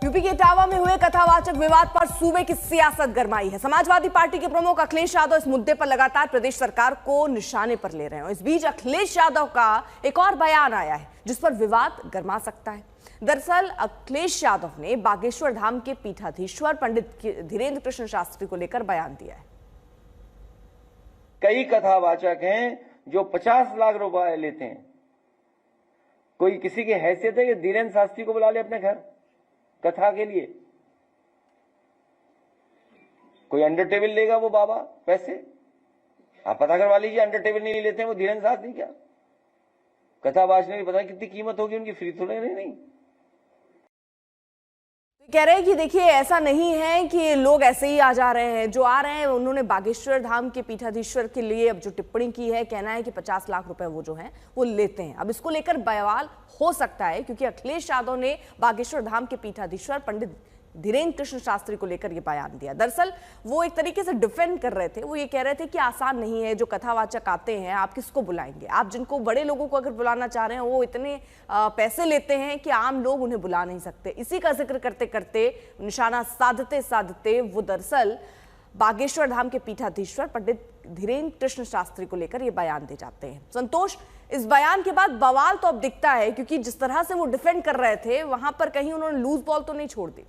UP के इटावा में हुए कथावाचक विवाद पर सूबे की सियासत गरमाई है। समाजवादी पार्टी के प्रमुख अखिलेश यादव इस मुद्दे पर लगातार प्रदेश सरकार को निशाने पर ले रहे हैं। इस बीच अखिलेश यादव का एक और बयान आया है जिस पर विवाद गरमा सकता है। दरअसल अखिलेश यादव ने बागेश्वर धाम के पीठाधीश्वर पंडित धीरेन्द्र कृष्ण शास्त्री को लेकर बयान दिया है। कई कथावाचक हैं जो 50 लाख रुपए लेते हैं। कोई किसी की हैसियत है कि धीरेन्द्र शास्त्री को बुला ले अपने घर कथा के लिए? कोई अंडर टेबल लेगा वो बाबा पैसे? आप पता करवा लीजिए, अंडर टेबल नहीं लेते हैं वो धीरेन्द्र शास्त्री। क्या कथा बाजने की पता कितनी कीमत होगी उनकी? फ्री थोड़े नहीं। कह रहे हैं कि देखिए ऐसा नहीं है कि लोग ऐसे ही आ जा रहे हैं, जो आ रहे हैं उन्होंने बागेश्वर धाम के पीठाधीश्वर के लिए अब जो टिप्पणी की है, कहना है कि 50 लाख रुपए वो जो हैं वो लेते हैं। अब इसको लेकर बवाल हो सकता है क्योंकि अखिलेश यादव ने बागेश्वर धाम के पीठाधीश्वर पंडित धीरेन्द्र कृष्ण शास्त्री को लेकर ये बयान दिया। दरअसल वो एक तरीके से डिफेंड कर रहे थे। वो ये कह रहे थे कि आसान नहीं है, जो कथावाचक आते हैं आप किसको बुलाएंगे? आप जिनको बड़े लोगों को अगर बुलाना चाह रहे हैं वो इतने पैसे लेते हैं कि आम लोग उन्हें बुला नहीं सकते। इसी का जिक्र करते करते, निशाना साधते साधते वो दरअसल बागेश्वर धाम के पीठाधीश्वर पंडित धीरेन्द्र कृष्ण शास्त्री को लेकर ये बयान दे जाते हैं। संतोष, इस बयान के बाद बवाल तो अब दिखता है क्योंकि जिस तरह से वो डिफेंड कर रहे थे वहां पर कहीं उन्होंने लूज बॉल तो नहीं छोड़ दी।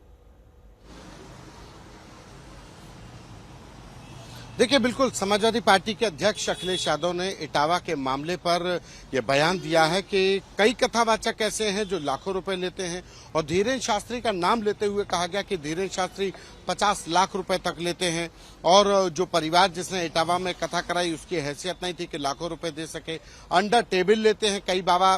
देखिए, बिल्कुल समाजवादी पार्टी के अध्यक्ष अखिलेश यादव ने इटावा के मामले पर यह बयान दिया है कि कई कथावाचक ऐसे हैं जो लाखों रुपए लेते हैं और धीरेन्द्र शास्त्री का नाम लेते हुए कहा गया कि धीरेन्द्र शास्त्री 50 लाख रुपए तक लेते हैं और जो परिवार जिसने इटावा में कथा कराई उसकी हैसियत नहीं थी कि लाखों रुपए दे सके। अंडर टेबल लेते हैं कई बाबा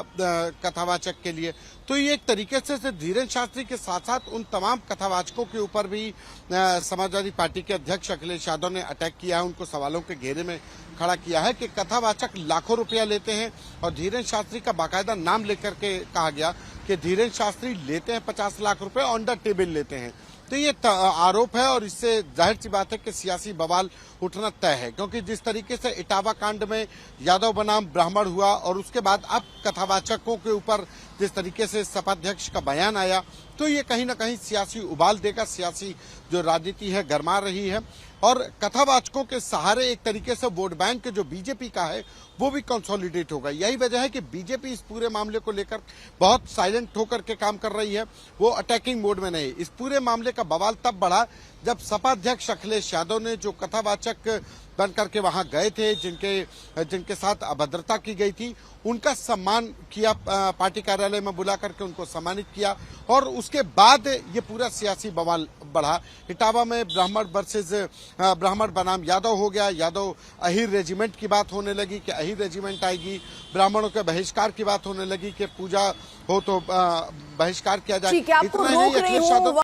कथावाचक के लिए। तो ये एक तरीके से धीरेन्द्र शास्त्री के साथ साथ उन तमाम कथावाचकों के ऊपर भी समाजवादी पार्टी के अध्यक्ष अखिलेश यादव ने अटैक किया है, उनको सवालों के घेरे में खड़ा किया है कि कथावाचक लाखों रुपया लेते हैं और धीरेन्द्र शास्त्री का बाकायदा नाम लेकर के कहा गया कि धीरेन्द्र शास्त्री लेते हैं 50 लाख रुपए और अंडर टेबल लेते हैं। तो ये आरोप है और इससे जाहिर सी बात है कि सियासी बवाल उठना तय है, क्योंकि जिस तरीके से इटावा कांड में यादव बनाम ब्राह्मण हुआ और उसके बाद अब कथावाचकों के ऊपर जिस तरीके से सपा अध्यक्ष का बयान आया, तो ये कहीं ना कहीं सियासी उबाल देगा। सियासी जो राजनीति है गरमा रही है और कथावाचकों के सहारे एक तरीके से वोट बैंक जो बीजेपी का है वो भी कंसोलिडेट होगा। यही वजह है कि बीजेपी इस पूरे मामले को लेकर बहुत साइलेंट होकर के काम कर रही है, वो अटैकिंग मोड में नहीं। इस पूरे मामले का बवाल तब बढ़ा जब सपा अध्यक्ष अखिलेश यादव ने जो कथावाचक बन करके वहां गए थे, जिनके साथ अभद्रता की गई थी, उनका सम्मान किया, पार्टी कार्यालय में बुला करके उनको सम्मानित किया और उसके बाद ये पूरा सियासी बवाल बढ़ा। इटावा में ब्राह्मण वर्सेस ब्राह्मण बनाम यादव हो गया। यादव अहिर रेजिमेंट की बात होने लगी कि अहिर रेजिमेंट आएगी, ब्राह्मणों के बहिष्कार की बात होने लगी कि पूजा हो तो बहिष्कार किया जाए। इतना ही अखिलेश यादव